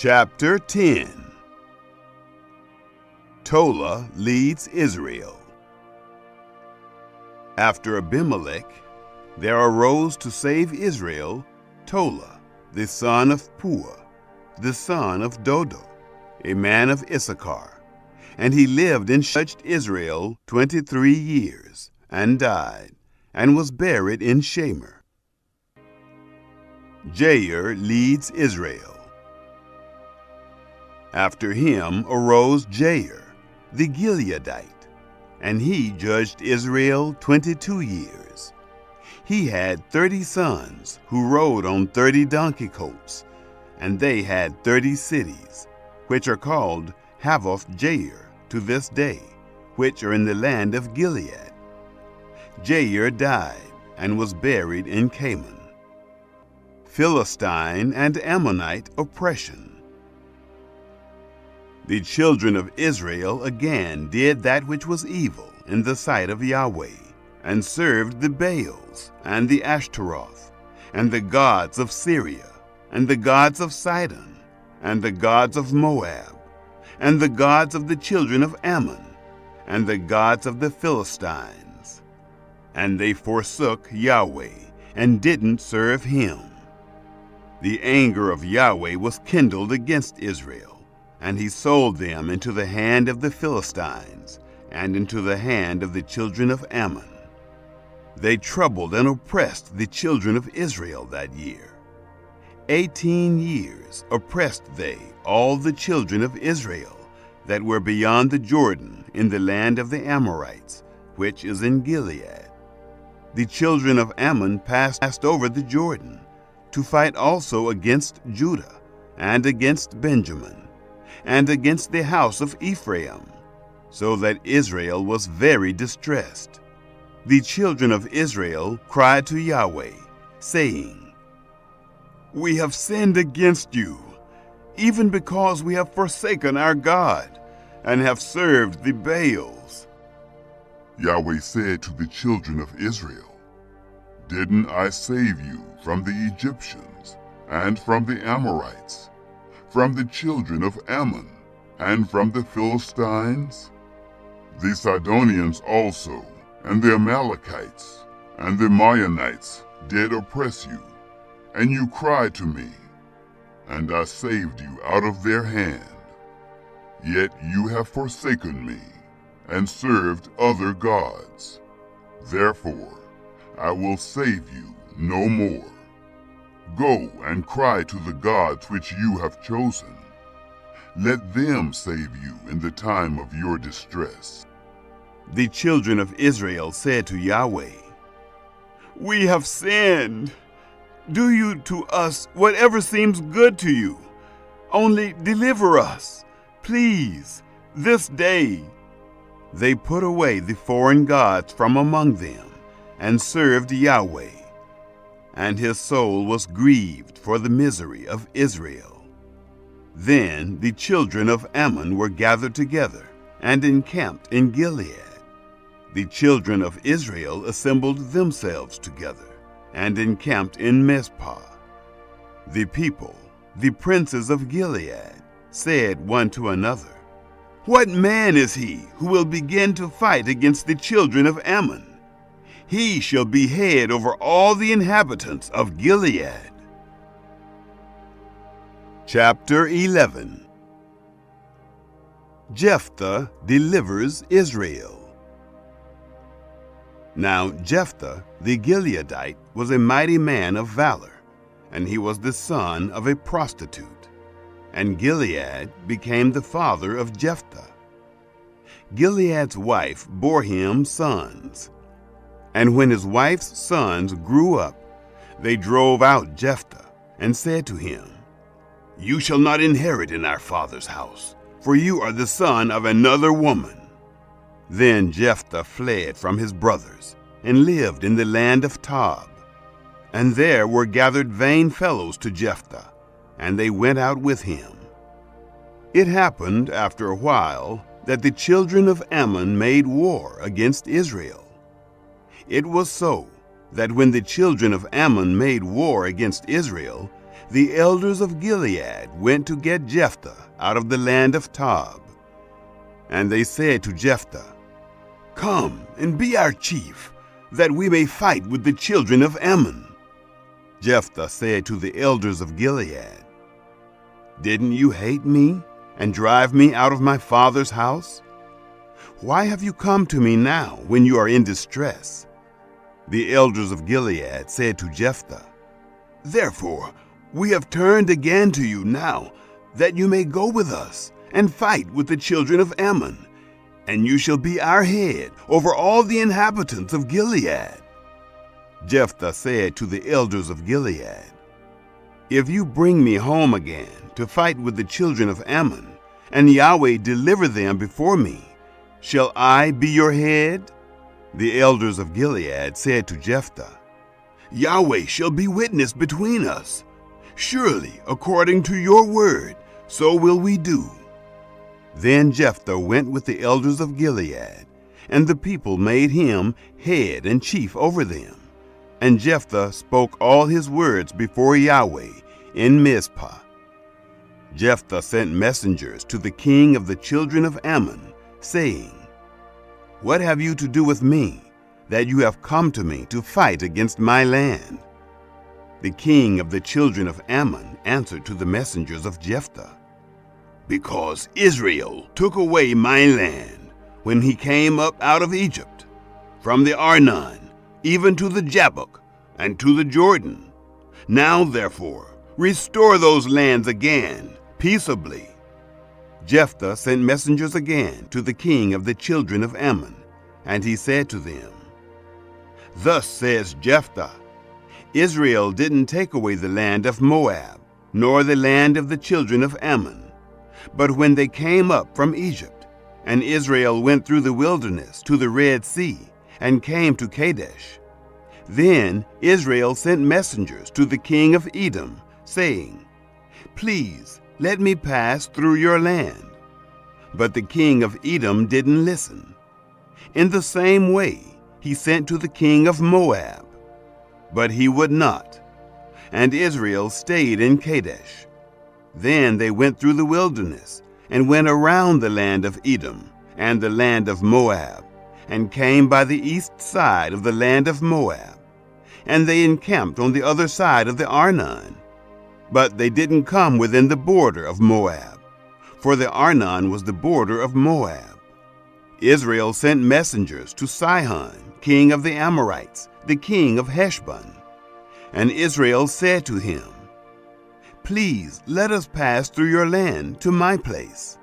Chapter 10. Tola leads Israel. After Abimelech, there arose to save Israel Tola, the son of Puah, the son of Dodo, a man of Issachar. And he lived and judged Israel 23 years, and died, and was buried in Shamer. Jair leads Israel. After him arose Jair, the Gileadite, and he judged Israel 22 years. He had 30 sons who rode on 30 donkey colts, and they had 30 cities, which are called Havoth Jair to this day, which are in the land of Gilead. Jair died and was buried in Canaan. Philistine and Ammonite oppression. The children of Israel again did that which was evil in the sight of Yahweh, and served the Baals, and the Ashtaroth, and the gods of Syria, and the gods of Sidon, and the gods of Moab, and the gods of the children of Ammon, and the gods of the Philistines. And they forsook Yahweh, and didn't serve him. The anger of Yahweh was kindled against Israel, and he sold them into the hand of the Philistines, and into the hand of the children of Ammon. They troubled and oppressed the children of Israel that year. 18 years oppressed they all the children of Israel that were beyond the Jordan in the land of the Amorites, which is in Gilead. The children of Ammon passed over the Jordan to fight also against Judah, and against Benjamin, and against the house of Ephraim, so that Israel was very distressed. The children of Israel cried to Yahweh, saying, "We have sinned against you, even because we have forsaken our God, and have served the Baals." Yahweh said to the children of Israel, "Didn't I save you from the Egyptians, and from the Amorites, from the children of Ammon, and from the Philistines? The Sidonians also, and the Amalekites, and the Maonites did oppress you, and you cried to me, and I saved you out of their hand. Yet you have forsaken me, and served other gods. Therefore I will save you no more. Go and cry to the gods which you have chosen. Let them save you in the time of your distress." The children of Israel said to Yahweh, "We have sinned. Do you to us whatever seems good to you. Only deliver us, please, this day." They put away the foreign gods from among them, and served Yahweh. And his soul was grieved for the misery of Israel. Then the children of Ammon were gathered together, and encamped in Gilead. The children of Israel assembled themselves together, and encamped in Mizpah. The people, the princes of Gilead, said one to another, "What man is he who will begin to fight against the children of Ammon? He shall be head over all the inhabitants of Gilead." Chapter 11. Jephthah delivers Israel. Now Jephthah the Gileadite was a mighty man of valor, and he was the son of a prostitute. And Gilead became the father of Jephthah. Gilead's wife bore him sons. And when his wife's sons grew up, they drove out Jephthah, and said to him, "You shall not inherit in our father's house, for you are the son of another woman." Then Jephthah fled from his brothers, and lived in the land of Tob. And there were gathered vain fellows to Jephthah, and they went out with him. It happened after a while that the children of Ammon made war against Israel. It was so that when the children of Ammon made war against Israel, the elders of Gilead went to get Jephthah out of the land of Tob. And they said to Jephthah, "Come and be our chief, that we may fight with the children of Ammon." Jephthah said to the elders of Gilead, "Didn't you hate me and drive me out of my father's house? Why have you come to me now when you are in distress?" The elders of Gilead said to Jephthah, "Therefore we have turned again to you now, that you may go with us and fight with the children of Ammon, and you shall be our head over all the inhabitants of Gilead." Jephthah said to the elders of Gilead, "If you bring me home again to fight with the children of Ammon, and Yahweh deliver them before me, shall I be your head?" The elders of Gilead said to Jephthah, "Yahweh shall be witness between us. Surely, according to your word, so will we do." Then Jephthah went with the elders of Gilead, and the people made him head and chief over them. And Jephthah spoke all his words before Yahweh in Mizpah. Jephthah sent messengers to the king of the children of Ammon, saying, "What have you to do with me, that you have come to me to fight against my land?" The king of the children of Ammon answered to the messengers of Jephthah, "Because Israel took away my land when he came up out of Egypt, from the Arnon even to the Jabbok and to the Jordan. Now therefore restore those lands again peaceably." Jephthah sent messengers again to the king of the children of Ammon, and he said to them, "Thus says Jephthah, Israel didn't take away the land of Moab, nor the land of the children of Ammon. But when they came up from Egypt, and Israel went through the wilderness to the Red Sea, and came to Kadesh, then Israel sent messengers to the king of Edom, saying, "Please let me pass through your land." But the king of Edom didn't listen. In the same way he sent to the king of Moab, but he would not, and Israel stayed in Kadesh. Then they went through the wilderness, and went around the land of Edom and the land of Moab, and came by the east side of the land of Moab. And they encamped on the other side of the Arnon. But they didn't come within the border of Moab, for the Arnon was the border of Moab. Israel sent messengers to Sihon, king of the Amorites, the king of Heshbon. And Israel said to him, "Please let us pass through your land to my place."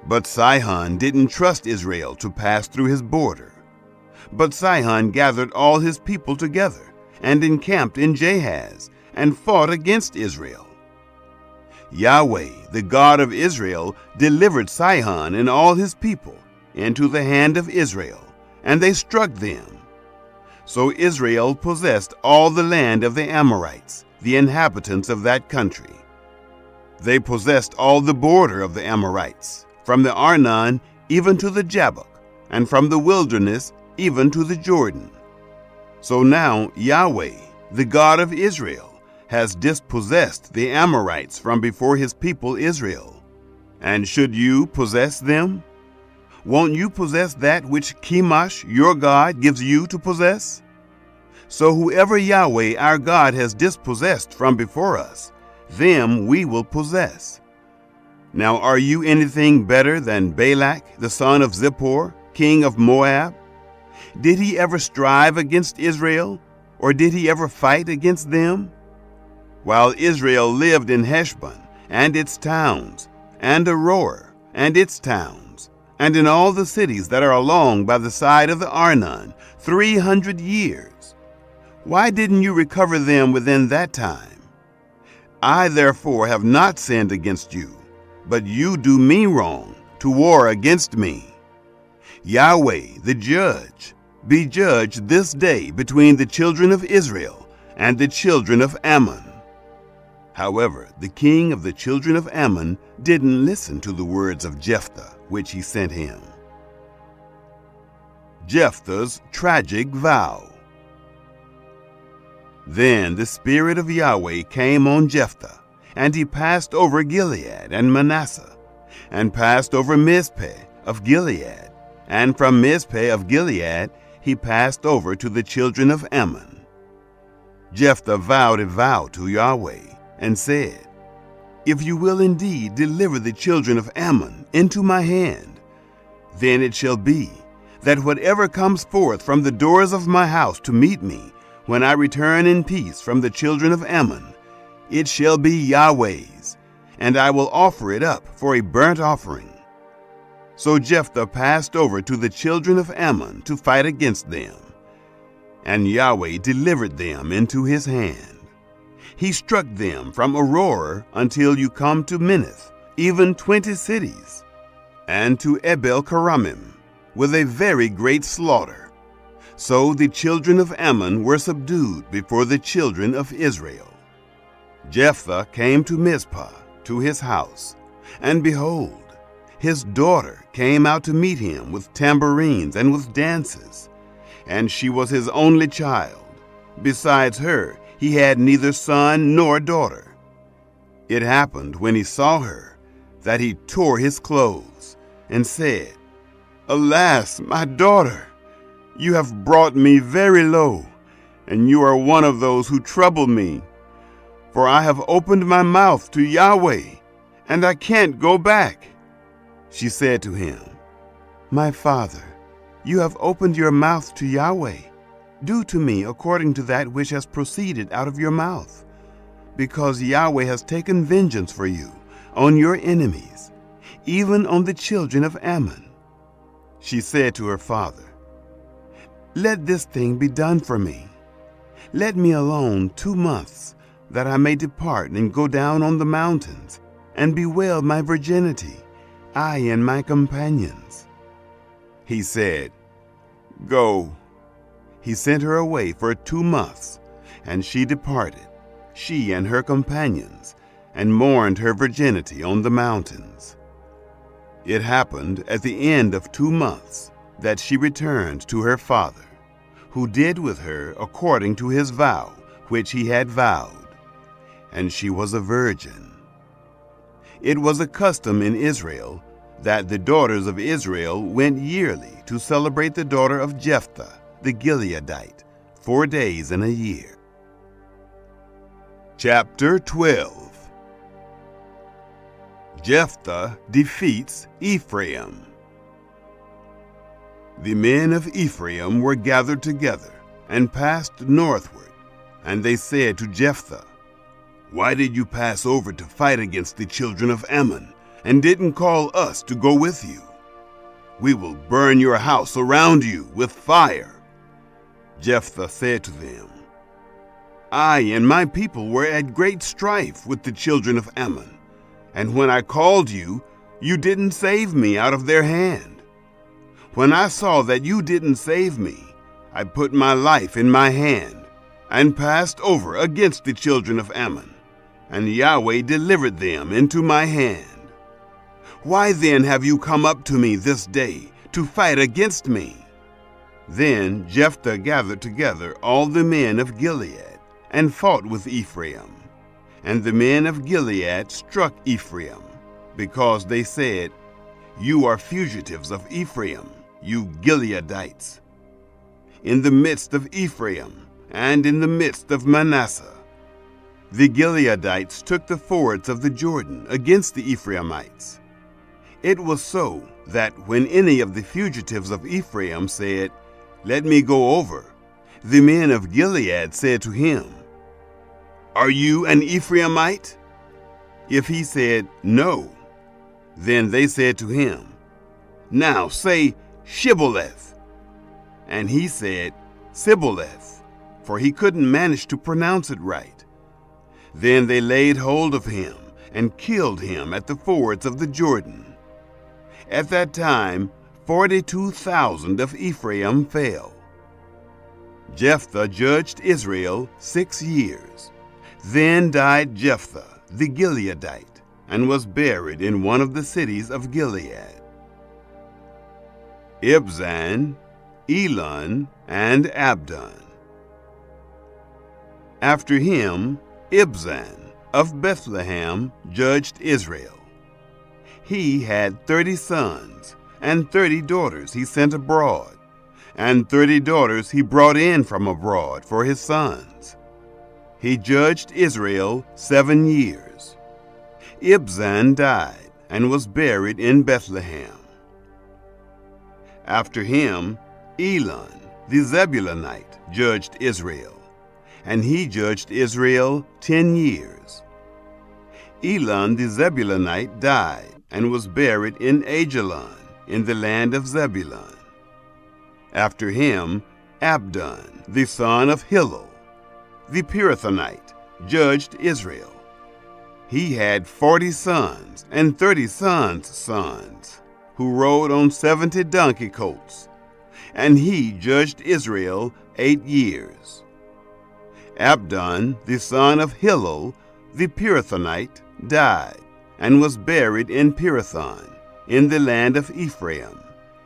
But Sihon didn't trust Israel to pass through his border. But Sihon gathered all his people together and encamped in Jahaz and fought against Israel. Yahweh, the God of Israel, delivered Sihon and all his people into the hand of Israel, and they struck them. So Israel possessed all the land of the Amorites, the inhabitants of that country. They possessed all the border of the Amorites, from the Arnon even to the Jabbok, and from the wilderness even to the Jordan. So now Yahweh, the God of Israel, has dispossessed the Amorites from before his people Israel. And should you possess them? Won't you possess that which Chemosh, your God, gives you to possess? So whoever Yahweh our God has dispossessed from before us, them we will possess. Now are you anything better than Balak, the son of Zippor, king of Moab? Did he ever strive against Israel, or did he ever fight against them? While Israel lived in Heshbon and its towns, and Aroer and its towns, and in all the cities that are along by the side of the Arnon, 300 years. Why didn't you recover them within that time? I therefore have not sinned against you, but you do me wrong to war against me. Yahweh, the judge, be judged this day between the children of Israel and the children of Ammon. However, the king of the children of Ammon didn't listen to the words of Jephthah, which he sent him. Jephthah's tragic vow. Then the Spirit of Yahweh came on Jephthah, and he passed over Gilead and Manasseh, and passed over Mizpeh of Gilead, and from Mizpeh of Gilead he passed over to the children of Ammon. Jephthah vowed a vow to Yahweh, and said, "If you will indeed deliver the children of Ammon into my hand, then it shall be that whatever comes forth from the doors of my house to meet me, when I return in peace from the children of Ammon, it shall be Yahweh's, and I will offer it up for a burnt offering." So Jephthah passed over to the children of Ammon to fight against them, and Yahweh delivered them into his hand. He struck them from Aroer until you come to Minnith, even 20 cities, and to Abel-Keramim, with a very great slaughter. So the children of Ammon were subdued before the children of Israel. Jephthah came to Mizpah, to his house, and behold, his daughter came out to meet him with tambourines and with dances, and she was his only child. Besides her, he had neither son nor daughter. It happened when he saw her that he tore his clothes and said, "Alas, my daughter! You have brought me very low, and you are one of those who trouble me. For I have opened my mouth to Yahweh, and I can't go back." She said to him, "My father, you have opened your mouth to Yahweh. Do to me according to that which has proceeded out of your mouth, because Yahweh has taken vengeance for you on your enemies, even on the children of Ammon." She said to her father, "Let this thing be done for me. Let me alone 2 months, that I may depart and go down on the mountains, and bewail my virginity, I and my companions." He said, "Go." He sent her away for 2 months, and she departed, she and her companions, and mourned her virginity on the mountains. It happened at the end of 2 months that she returned to her father, who did with her according to his vow which he had vowed, and she was a virgin. It was a custom in Israel that the daughters of Israel went yearly to celebrate the daughter of Jephthah the Gileadite 4 days in a year. Chapter 12. Jephthah defeats Ephraim. The men of Ephraim were gathered together and passed northward, and they said to Jephthah, "Why did you pass over to fight against the children of Ammon, and didn't call us to go with you? We will burn your house around you with fire." Jephthah said to them, "I and my people were at great strife with the children of Ammon, and when I called you, you didn't save me out of their hand. When I saw that you didn't save me, I put my life in my hand and passed over against the children of Ammon, and Yahweh delivered them into my hand. Why then have you come up to me this day to fight against me?" Then Jephthah gathered together all the men of Gilead and fought with Ephraim. And the men of Gilead struck Ephraim, because they said, "You are fugitives of Ephraim, you Gileadites." In the midst of Ephraim and in the midst of Manasseh, the Gileadites took the fords of the Jordan against the Ephraimites. It was so that when any of the fugitives of Ephraim said, "Let me go over," the men of Gilead said to him, "Are you an Ephraimite?" If he said, "No," then they said to him, "Now say Shibboleth." And he said, "Sibboleth," for he couldn't manage to pronounce it right. Then they laid hold of him and killed him at the fords of the Jordan. At that time 42,000 of Ephraim fell. Jephthah judged Israel 6 years. Then died Jephthah the Gileadite, and was buried in one of the cities of Gilead. Ibzan, Elon, and Abdon. After him, Ibzan of Bethlehem judged Israel. He had 30 sons, and 30 daughters he sent abroad, and 30 daughters he brought in from abroad for his sons. He judged Israel 7 years. Ibzan died and was buried in Bethlehem. After him, Elon the Zebulunite judged Israel, and he judged Israel 10 years. Elon the Zebulunite died and was buried in Ajalon in the land of Zebulun. After him, Abdon the son of Hillel, the Pirathonite, judged Israel. He had 40 sons and 30 sons' sons, who rode on 70 donkey colts, and he judged Israel 8 years. Abdon the son of Hillel, the Pirathonite, died and was buried in Pirathon, in the land of Ephraim,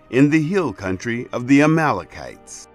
in the hill country of the Amalekites.